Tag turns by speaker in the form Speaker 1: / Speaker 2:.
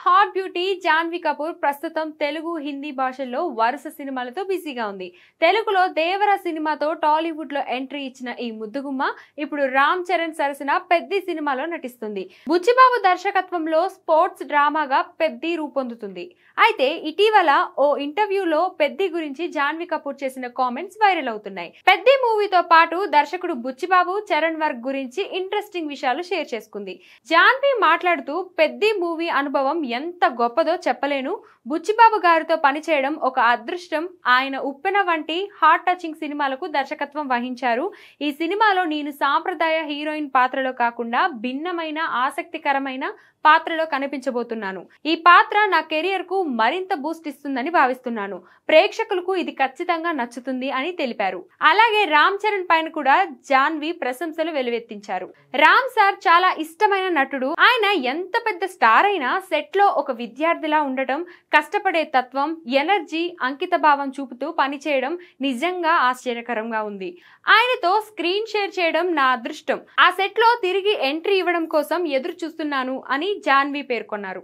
Speaker 1: Hot beauty Janhvi Kapoor ప్రస్తుతం తెలుగు హిందీ భాషల్లో వరుస సినిమాలతో బిజీగా ఉంది. తెలుగులో దేవర సినిమాతో టాలీవుడ్ లో ఎంట్రీ ఇచ్చిన ఈ ముద్దుగుమ్మ ఇప్పుడు రామ్ చరణ్ సరసన పెద్ది సినిమాలో నటిస్తుంది. బుచ్చిబాబు దర్శకత్వంలో స్పోర్ట్స్ డ్రామాగా పెద్ది రూపొందుతుంది. అయితే ఇటీవల ఓ ఇంటర్వ్యూలో పెద్ది గురించి జాన్వీ కపూర్ చేసిన కామెంట్స్ వైరల్ అవుతున్నాయి. పెద్ది మూవీతో పాటు దర్శకుడు బుచ్చిబాబు చరణ్ వర్క్ గురించి ఇంట్రెస్టింగ్ విషయాలు షేర్ చేసుకుంది. జాన్వీ మాట్లాడుతూ పెద్ది మూవీ అనుభవం ఎంత గొప్పదో చెప్పలేను. బుచ్చిబాబు గారితో పనిచేయడం ఒక అదృష్టం. ఆయన ఉప్పెన వంటి హార్ట్ టచింగ్ సినిమాలకు దర్శకత్వం వహించారు. ఈ సినిమాలో నేను సాంప్రదాయ హీరోయిన్ పాత్రలో కాకుండా భిన్నమైన ఆసక్తికరమైన పాత్రలో కనిపించబోతున్నాను. ఈ పాత్ర నా కెరియర్ కు మరింత బూస్ట్ ఇస్తుందని భావిస్తున్నాను. ప్రేక్షకులకు ఇది ఖచ్చితంగా నచ్చుతుంది అని తెలిపారు. అలాగే రామ్ చరణ్ పైన కూడా జాన్వీ ప్రశంసలు వెలువెత్తించారు. రామ్ సార్ చాలా ఇష్టమైన నటుడు. ఆయన ఎంత పెద్ద స్టార్ అయినా సెట్ లో ఒక విద్యార్థిలా ఉండటం, కష్టపడే తత్వం, ఎనర్జీ, అంకిత భావం చూపుతూ పనిచేయడం నిజంగా ఆశ్చర్యకరంగా ఉంది. ఆయనతో స్క్రీన్ షేర్ చేయడం నా అదృష్టం. ఆ సెట్ లో తిరిగి ఎంట్రీ ఇవ్వడం కోసం ఎదురు చూస్తున్నాను అని జాన్వీ పేర్కొన్నారు.